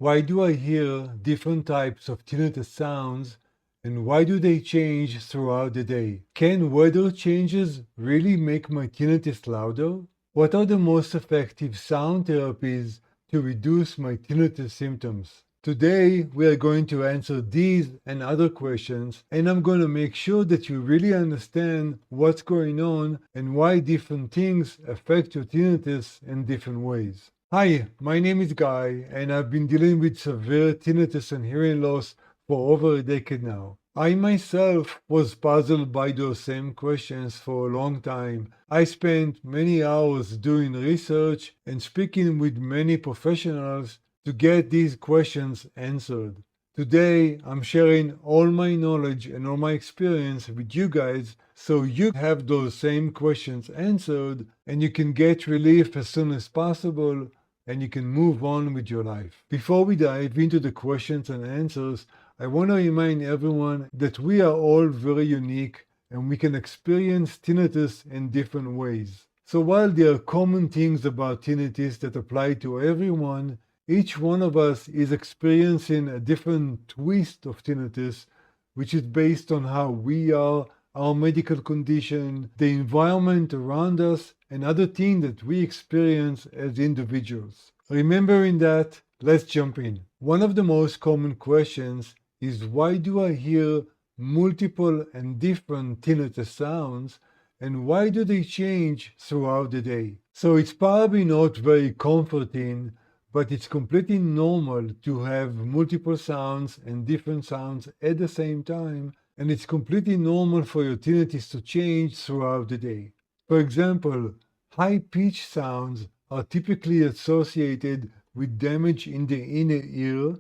Why do I hear different types of tinnitus sounds, and why do they change throughout the day? Can weather changes really make my tinnitus louder? What are the most effective sound therapies to reduce my tinnitus symptoms? Today, we are going to answer these and other questions, and I'm going to make sure that you really understand what's going on and why different things affect your tinnitus in different ways. Hi, my name is Guy, and I've been dealing with severe tinnitus and hearing loss for over a decade now. I myself was puzzled by those same questions for a long time. I spent many hours doing research and speaking with many professionals to get these questions answered. Today, I'm sharing all my knowledge and all my experience with you guys so you have those same questions answered and you can get relief as soon as possible and you can move on with your life. Before we dive into the questions and answers, I want to remind everyone that we are all very unique and we can experience tinnitus in different ways. So while there are common things about tinnitus that apply to everyone, each one of us is experiencing a different twist of tinnitus, which is based on how we are, our medical condition, the environment around us, and other things that we experience as individuals. Remembering that, let's jump in. One of the most common questions is, why do I hear multiple and different tinnitus sounds, and why do they change throughout the day? So it's probably not very comforting, but it's completely normal to have multiple sounds and different sounds at the same time, and it's completely normal for your tinnitus to change throughout the day. For example, high-pitched sounds are typically associated with damage in the inner ear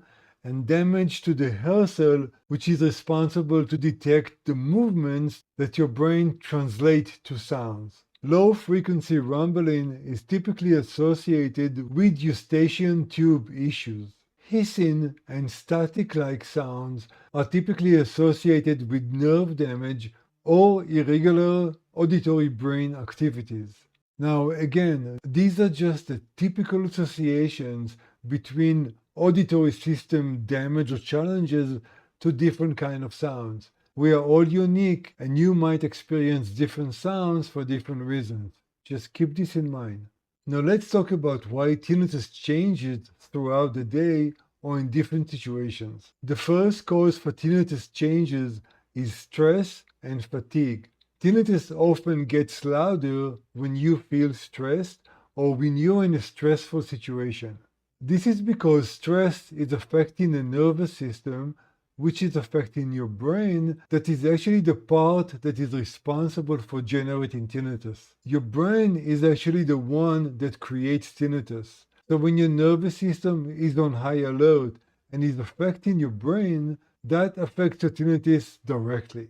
and damage to the hair cell, which is responsible to detect the movements that your brain translates to sounds. Low-frequency rumbling is typically associated with eustachian tube issues. Hissing and static-like sounds are typically associated with nerve damage or irregular auditory brain activities. Now, again, these are just the typical associations between auditory system damage or challenges to different kind of sounds. We are all unique, and you might experience different sounds for different reasons. Just keep this in mind. Now let's talk about why tinnitus changes throughout the day or in different situations. The first cause for tinnitus changes is stress and fatigue. Tinnitus often gets louder when you feel stressed or when you're in a stressful situation. This is because stress is affecting the nervous system, which is affecting your brain, that is actually the part that is responsible for generating tinnitus. Your brain is actually the one that creates tinnitus. So when your nervous system is on high alert and is affecting your brain, that affects your tinnitus directly.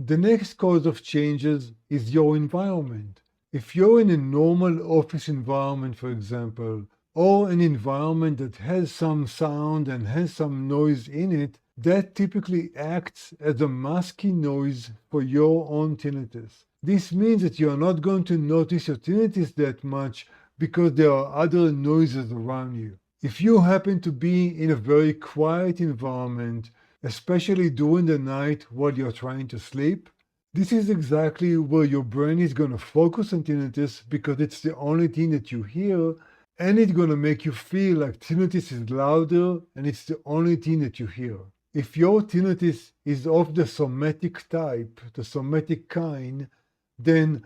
The next cause of changes is your environment. If you're in a normal office environment, for example, or an environment that has some sound and has some noise in it, that typically acts as a masking noise for your own tinnitus. This means that you are not going to notice your tinnitus that much because there are other noises around you. If you happen to be in a very quiet environment, especially during the night while you're trying to sleep, this is exactly where your brain is going to focus on tinnitus because it's the only thing that you hear, and it's going to make you feel like tinnitus is louder and it's the only thing that you hear. If your tinnitus is of the somatic type, the somatic kind, then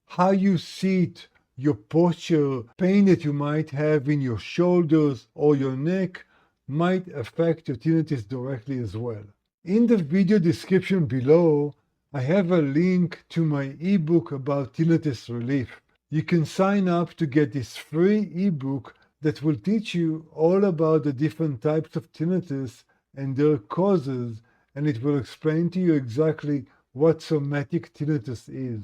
how you sit, your posture, pain that you might have in your shoulders or your neck might affect your tinnitus directly as well. In the video description below, I have a link to my ebook about tinnitus relief. You can sign up to get this free ebook that will teach you all about the different types of tinnitus and their causes, and it will explain to you exactly what somatic tinnitus is.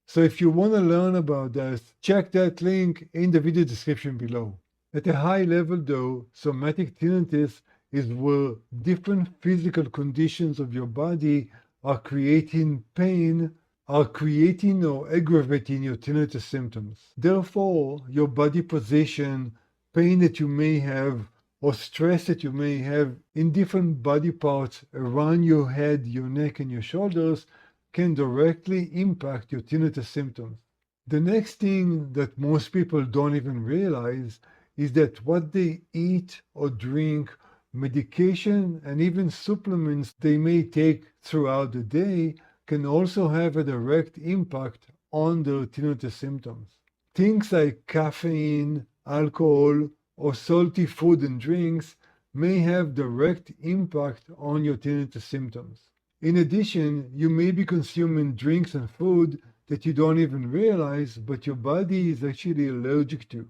So if you want to learn about that, check that link in the video description below. At a high level though, somatic tinnitus is where different physical conditions of your body are creating pain, are creating or aggravating your tinnitus symptoms. Therefore, your body position, pain that you may have or stress that you may have in different body parts around your head, your neck, and your shoulders can directly impact your tinnitus symptoms. The next thing that most people don't even realize is that what they eat or drink, medication, and even supplements they may take throughout the day can also have a direct impact on their tinnitus symptoms. Things like caffeine, alcohol, or salty food and drinks may have direct impact on your tinnitus symptoms. In addition, you may be consuming drinks and food that you don't even realize, but your body is actually allergic to.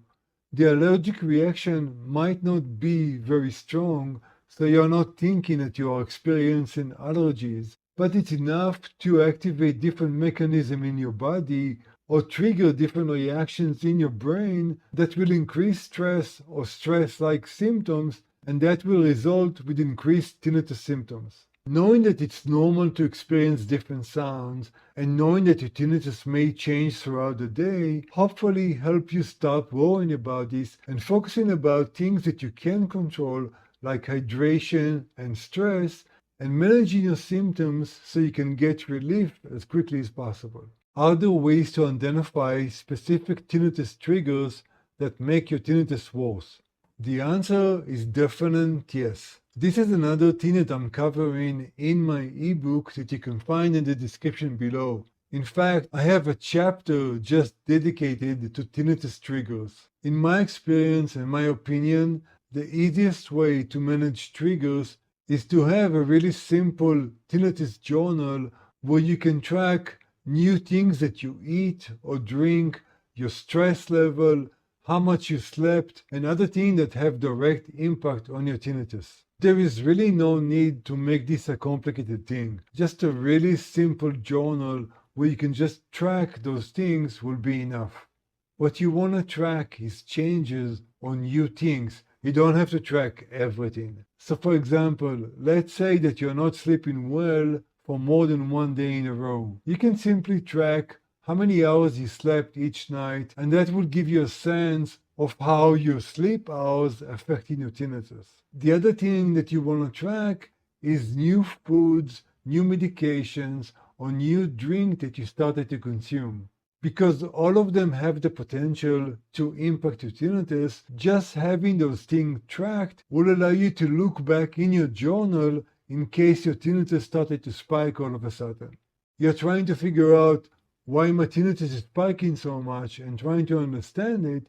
The allergic reaction might not be very strong, so you're not thinking that you are experiencing allergies, but it's enough to activate different mechanisms in your body or trigger different reactions in your brain that will increase stress or stress-like symptoms, and that will result with increased tinnitus symptoms. Knowing that it's normal to experience different sounds and knowing that your tinnitus may change throughout the day hopefully help you stop worrying about this and focusing about things that you can control like hydration and stress and managing your symptoms so you can get relief as quickly as possible. Are there ways to identify specific tinnitus triggers that make your tinnitus worse? The answer is definite yes. This is another thing that I'm covering in my ebook that you can find in the description below. In fact, I have a chapter just dedicated to tinnitus triggers. In my experience and my opinion, the easiest way to manage triggers is to have a really simple tinnitus journal where you can track new things that you eat or drink, your stress level, how much you slept, and other things that have direct impact on your tinnitus. There is really no need to make this a complicated thing. Just a really simple journal where you can just track those things will be enough. What you want to track is changes on new things. You don't have to track everything. So for example, let's say that you're not sleeping well for more than one day in a row. You can simply track how many hours you slept each night, and that will give you a sense of how your sleep hours affecting your tinnitus. The other thing that you want to track is new foods, new medications, or new drink that you started to consume. Because all of them have the potential to impact your tinnitus, just having those things tracked will allow you to look back in your journal in case your tinnitus started to spike all of a sudden. You're trying to figure out why my tinnitus is spiking so much and trying to understand it.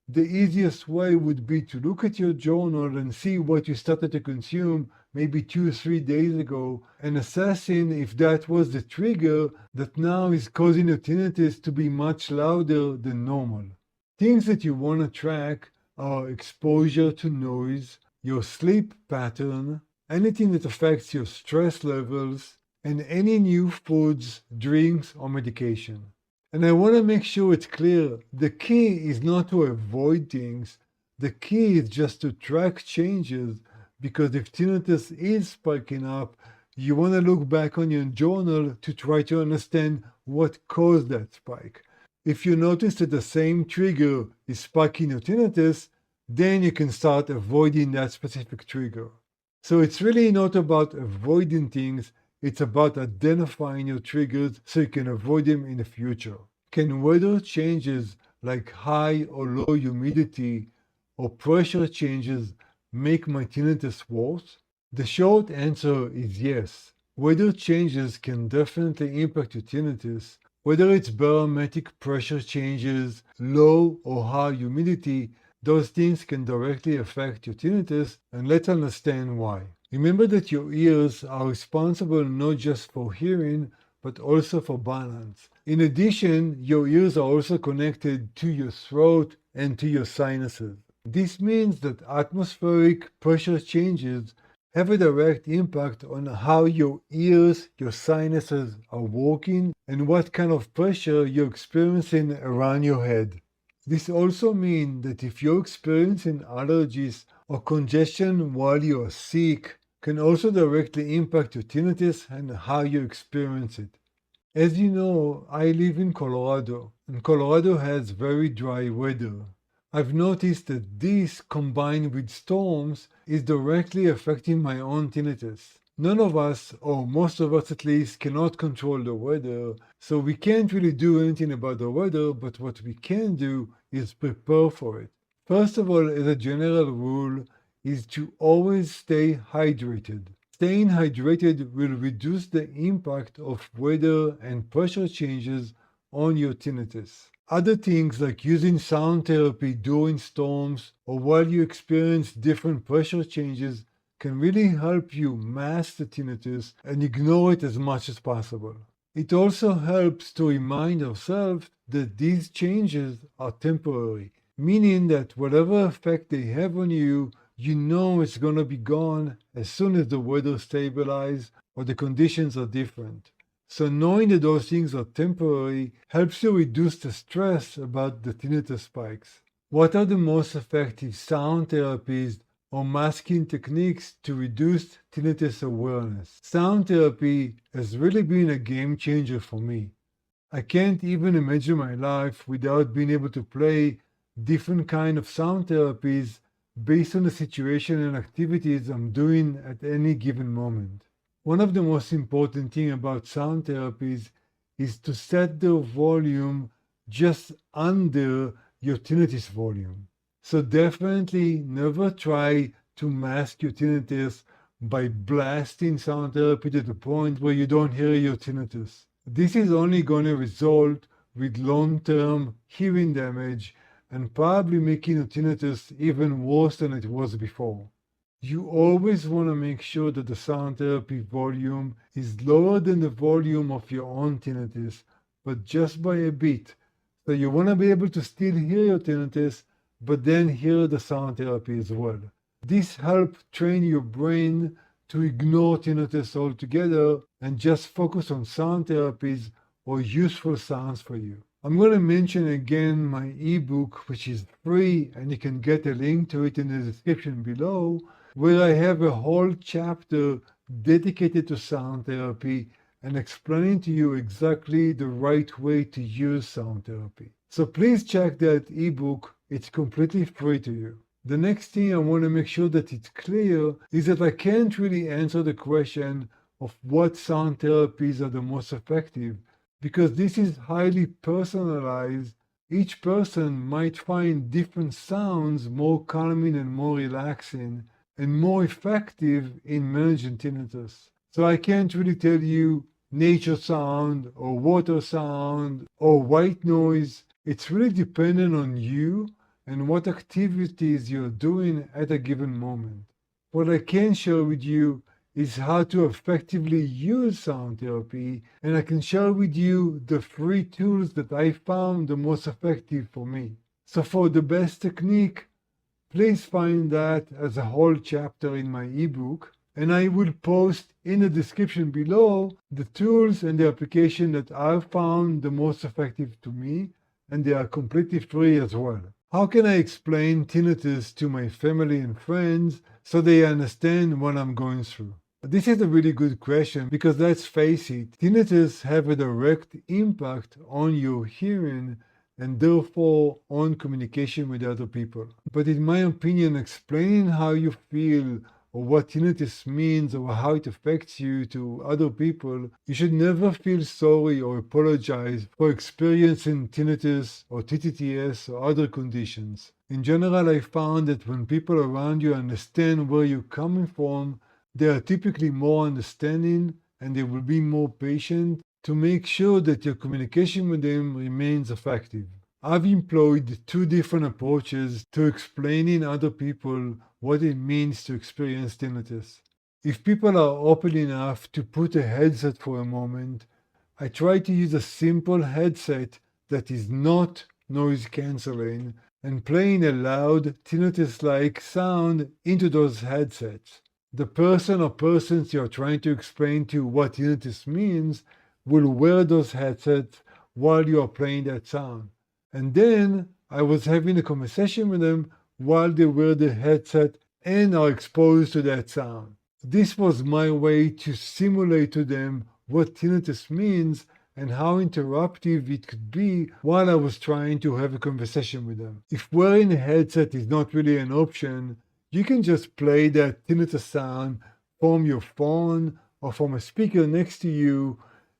The easiest way would be to look at your journal and see what you started to consume maybe 2 or 3 days ago and assessing if that was the trigger that now is causing your tinnitus to be much louder than normal. Things that you want to track are exposure to noise, your sleep pattern, anything that affects your stress levels, and any new foods, drinks, or medication. And I want to make sure it's clear, the key is not to avoid things, the key is just to track changes, because if tinnitus is spiking up, you want to look back on your journal to try to understand what caused that spike. If you notice that the same trigger is spiking your tinnitus, then you can start avoiding that specific trigger. So it's really not about avoiding things, it's about identifying your triggers so you can avoid them in the future. Can weather changes like high or low humidity or pressure changes make my tinnitus worse? The short answer is yes. Weather changes can definitely impact your tinnitus. Whether it's barometric pressure changes, low or high humidity, those things can directly affect your tinnitus, and let's understand why. Remember that your ears are responsible not just for hearing, but also for balance. In addition, your ears are also connected to your throat and to your sinuses. This means that atmospheric pressure changes have a direct impact on how your ears, your sinuses are working, and what kind of pressure you're experiencing around your head. This also means that if you're experiencing allergies or congestion while you are sick, can also directly impact your tinnitus and how you experience it. As you know, I live in Colorado, and Colorado has very dry weather. I've noticed that this, combined with storms, is directly affecting my own tinnitus. None of us, or most of us at least, cannot control the weather, so we can't really do anything about the weather, but what we can do is prepare for it. First of all, as a general rule, is to always stay hydrated. Staying hydrated will reduce the impact of weather and pressure changes on your tinnitus. Other things like using sound therapy during storms or while you experience different pressure changes can really help you mask the tinnitus and ignore it as much as possible. It also helps to remind ourselves that these changes are temporary, meaning that whatever effect they have on you, you know it's going to be gone as soon as the weather stabilizes or the conditions are different. So knowing that those things are temporary helps you reduce the stress about the tinnitus spikes. What are the most effective sound therapies or masking techniques to reduce tinnitus awareness? Sound therapy has really been a game changer for me. I can't even imagine my life without being able to play different kind of sound therapies based on the situation and activities I'm doing at any given moment. One of the most important things about sound therapies is to set the volume just under your tinnitus volume. So definitely never try to mask your tinnitus by blasting sound therapy to the point where you don't hear your tinnitus. This is only going to result with long-term hearing damage and probably making your tinnitus even worse than it was before. You always want to make sure that the sound therapy volume is lower than the volume of your own tinnitus, but just by a bit. So you want to be able to still hear your tinnitus, but then hear the sound therapy as well. This helps train your brain to ignore tinnitus altogether and just focus on sound therapies or useful sounds for you. I'm going to mention again my ebook, which is free, and you can get a link to it in the description below, where I have a whole chapter dedicated to sound therapy and explaining to you exactly the right way to use sound therapy. So please check that ebook. It's completely free to you. The next thing I want to make sure that it's clear is that I can't really answer the question of what sound therapies are the most effective, because this is highly personalized. Each person might find different sounds more calming and more relaxing and more effective in managing tinnitus. So I can't really tell you nature sound or water sound or white noise. It's really dependent on you and what activities you're doing at a given moment. What I can share with you is how to effectively use sound therapy, and I can share with you the free tools that I found the most effective for me. So for the best technique, please find that as a whole chapter in my ebook, and I will post in the description below the tools and the application that I found the most effective to me, and they are completely free as well. How can I explain tinnitus to my family and friends so they understand what I'm going through? This is a really good question because let's face it, tinnitus have a direct impact on your hearing and therefore on communication with other people. But in my opinion, explaining how you feel or what tinnitus means or how it affects you to other people, you should never feel sorry or apologize for experiencing tinnitus or TTTS or other conditions. In general, I found that when people around you understand where you're coming from, they are typically more understanding and they will be more patient to make sure that your communication with them remains effective. I've employed two different approaches to explaining other people what it means to experience tinnitus. If people are open enough to put a headset for a moment, I try to use a simple headset that is not noise cancelling and playing a loud tinnitus-like sound into those headsets. The person or persons you're trying to explain to what tinnitus means will wear those headsets while you are playing that sound. And then I was having a conversation with them while they wear the headset and are exposed to that sound. This was my way to simulate to them what tinnitus means and how interruptive it could be while I was trying to have a conversation with them. If wearing a headset is not really an option, you can just play that tinnitus sound from your phone or from a speaker next to you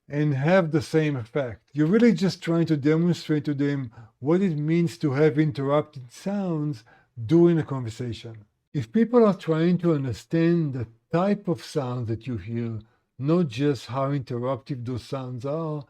and have the same effect. You're really just trying to demonstrate to them what it means to have interrupted sounds during a conversation. If people are trying to understand the type of sound that you hear, not just how interruptive those sounds are,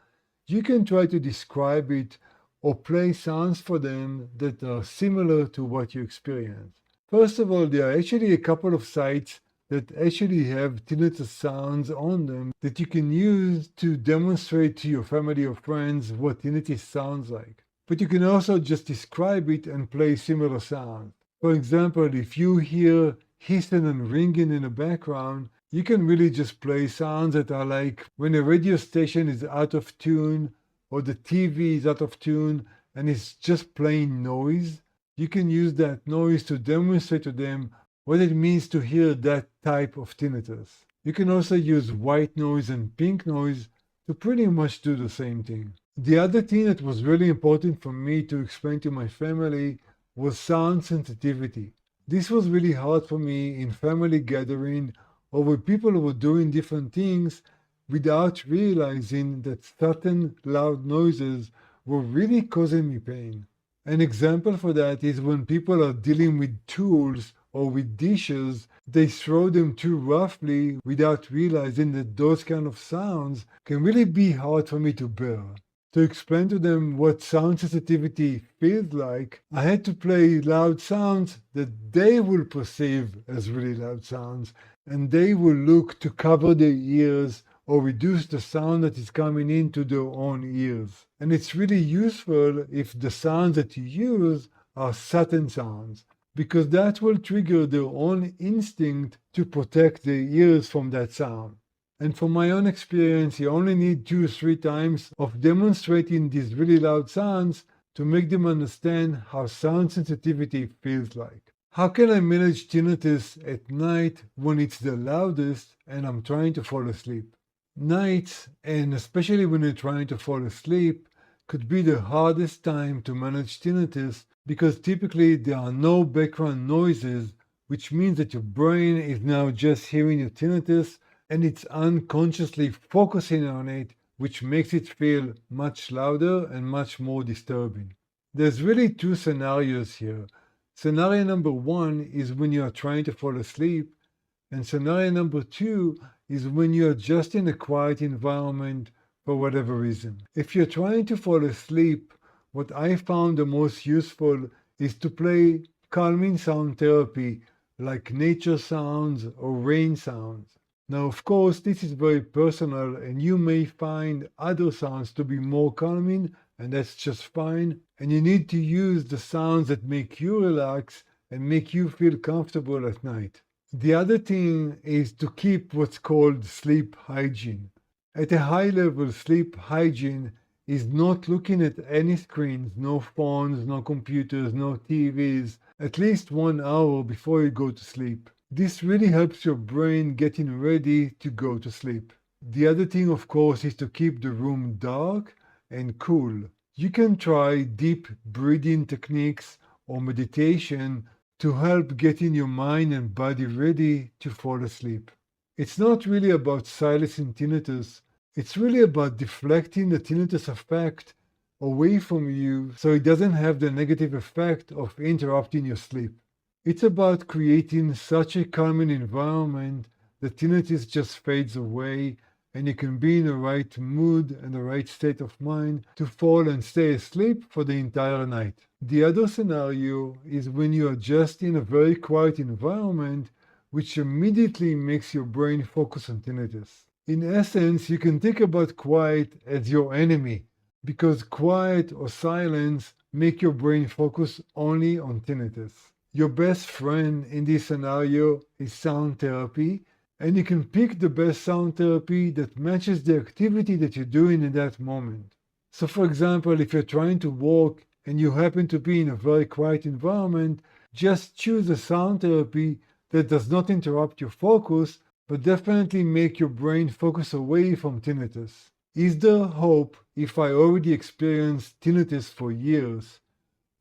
you can try to describe it or play sounds for them that are similar to what you experience. First of all, there are actually a couple of sites that actually have tinnitus sounds on them that you can use to demonstrate to your family or friends what tinnitus sounds like. But you can also just describe it and play similar sounds. For example, if you hear hissing and ringing in the background, you can really just play sounds that are like when a radio station is out of tune or the TV is out of tune and it's just playing noise. You can use that noise to demonstrate to them what it means to hear that type of tinnitus. You can also use white noise and pink noise to pretty much do the same thing. The other thing that was really important for me to explain to my family was sound sensitivity. This was really hard for me in family gathering or where people were doing different things without realizing that certain loud noises were really causing me pain. An example for that is when people are dealing with tools or with dishes, they throw them too roughly without realizing that those kind of sounds can really be hard for me to bear. To explain to them what sound sensitivity feels like, I had to play loud sounds that they will perceive as really loud sounds, and they will look to cover their ears or reduce the sound that is coming into their own ears. And it's really useful if the sounds that you use are certain sounds, because that will trigger their own instinct to protect their ears from that sound. And from my own experience, you only need 2 or 3 times of demonstrating these really loud sounds to make them understand how sound sensitivity feels like. How can I manage tinnitus at night when it's the loudest and I'm trying to fall asleep? Nights, and especially when you're trying to fall asleep, could be the hardest time to manage tinnitus because typically there are no background noises, which means that your brain is now just hearing your tinnitus and it's unconsciously focusing on it, which makes it feel much louder and much more disturbing. There's really 2 scenarios here. Scenario number 1 is when you are trying to fall asleep, and scenario number 2 is when you are just in a quiet environment for whatever reason. If you're trying to fall asleep, what I found the most useful is to play calming sound therapy like nature sounds or rain sounds. Now, of course, this is very personal and you may find other sounds to be more calming, and that's just fine. And you need to use the sounds that make you relax and make you feel comfortable at night. The other thing is to keep what's called sleep hygiene. At a high level, sleep hygiene is not looking at any screens, no phones, no computers, no TVs, at least 1 hour before you go to sleep. This really helps your brain getting ready to go to sleep. The other thing, of course, is to keep the room dark and cool. You can try deep breathing techniques or meditation to help getting your mind and body ready to fall asleep. It's not really about silencing tinnitus. It's really about deflecting the tinnitus effect away from you so it doesn't have the negative effect of interrupting your sleep. It's about creating such a calming environment that tinnitus just fades away and you can be in the right mood and the right state of mind to fall and stay asleep for the entire night. The other scenario is when you are just in a very quiet environment, which immediately makes your brain focus on tinnitus. In essence, you can think about quiet as your enemy, because quiet or silence make your brain focus only on tinnitus. Your best friend in this scenario is sound therapy, and you can pick the best sound therapy that matches the activity that you're doing in that moment. So for example, if you're trying to walk and you happen to be in a very quiet environment, just choose a sound therapy that does not interrupt your focus, but definitely make your brain focus away from tinnitus. Is there hope if I already experienced tinnitus for years?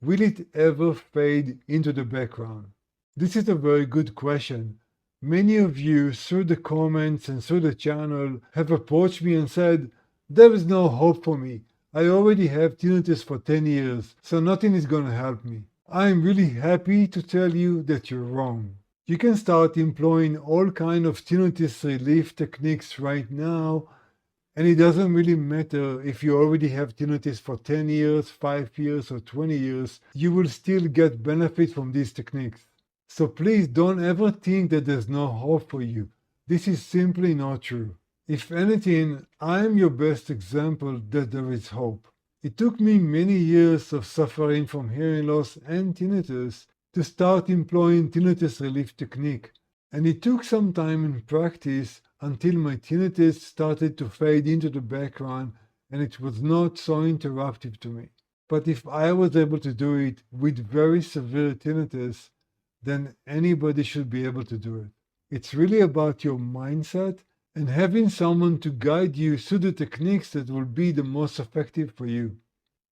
Will it ever fade into the background? This is a very good question. Many of you, through the comments and through the channel, have approached me and said, there is no hope for me. I already have tinnitus for 10 years, so nothing is going to help me. I'm really happy to tell you that you're wrong. You can start employing all kinds of tinnitus relief techniques right now, and it doesn't really matter if you already have tinnitus for 10 years, 5 years, or 20 years, you will still get benefit from these techniques. So please don't ever think that there's no hope for you. This is simply not true. If anything, I am your best example that there is hope. It took me many years of suffering from hearing loss and tinnitus to start employing tinnitus relief technique. And it took some time in practice until my tinnitus started to fade into the background and it was not so interruptive to me. But if I was able to do it with very severe tinnitus, then anybody should be able to do it. It's really about your mindset and having someone to guide you through the techniques that will be the most effective for you.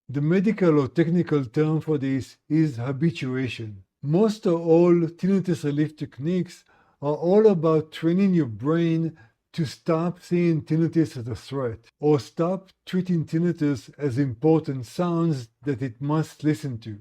The medical or technical term for this is habituation. Most or all tinnitus relief techniques are all about training your brain to stop seeing tinnitus as a threat or stop treating tinnitus as important sounds that it must listen to.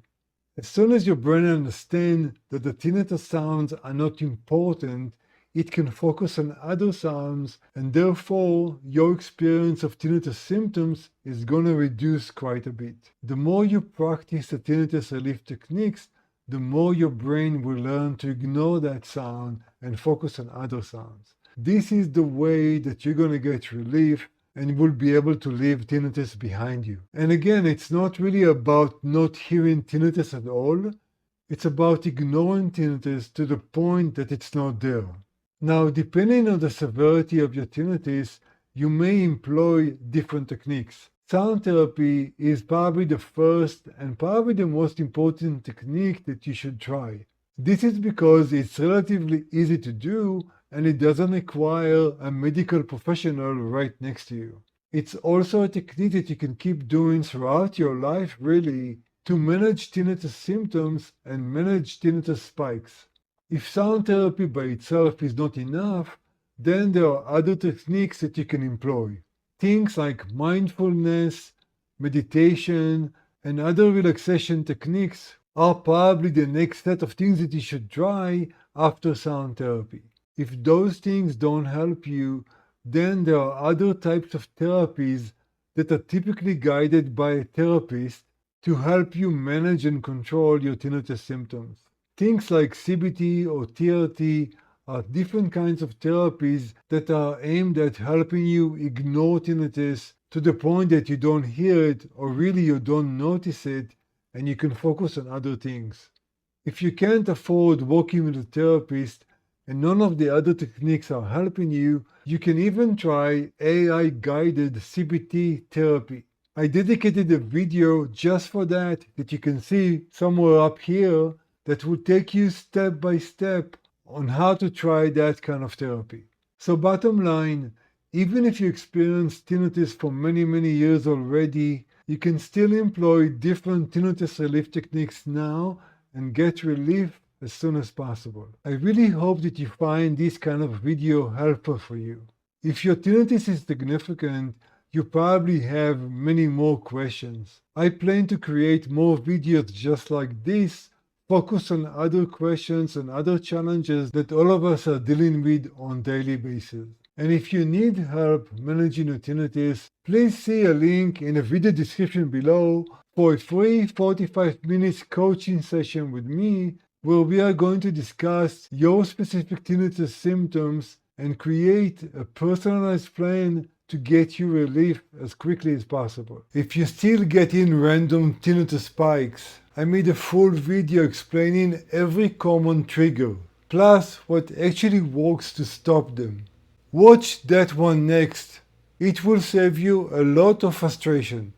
As soon as your brain understands that the tinnitus sounds are not important, it can focus on other sounds, and therefore your experience of tinnitus symptoms is going to reduce quite a bit. The more you practice the tinnitus relief techniques, the more your brain will learn to ignore that sound and focus on other sounds. This is the way that you're going to get relief and will be able to leave tinnitus behind you. And again, it's not really about not hearing tinnitus at all. It's about ignoring tinnitus to the point that it's not there. Now, depending on the severity of your tinnitus, you may employ different techniques. Sound therapy is probably the first and probably the most important technique that you should try. This is because it's relatively easy to do and it doesn't require a medical professional right next to you. It's also a technique that you can keep doing throughout your life, really, to manage tinnitus symptoms and manage tinnitus spikes. If sound therapy by itself is not enough, then there are other techniques that you can employ. Things like mindfulness, meditation, and other relaxation techniques are probably the next set of things that you should try after sound therapy. If those things don't help you, then there are other types of therapies that are typically guided by a therapist to help you manage and control your tinnitus symptoms. Things like CBT or TRT are different kinds of therapies that are aimed at helping you ignore tinnitus to the point that you don't hear it or really you don't notice it and you can focus on other things. If you can't afford working with a therapist and none of the other techniques are helping you, you can even try AI-guided CBT therapy. I dedicated a video just for that you can see somewhere up here that will take you step by step on how to try that kind of therapy. So bottom line, even if you experience tinnitus for many years already, you can still employ different tinnitus relief techniques now and get relief as soon as possible. I really hope that you find this kind of video helpful for you. If your tinnitus is significant, you probably have many more questions. I plan to create more videos just like this, focus on other questions and other challenges that all of us are dealing with on a daily basis. And if you need help managing your tinnitus, please see a link in the video description below for a free 45 minutes coaching session with me where we are going to discuss your specific tinnitus symptoms and create a personalized plan to get you relief as quickly as possible. If you still get in random tinnitus spikes, I made a full video explaining every common trigger, plus what actually works to stop them. Watch that one next. It will save you a lot of frustration.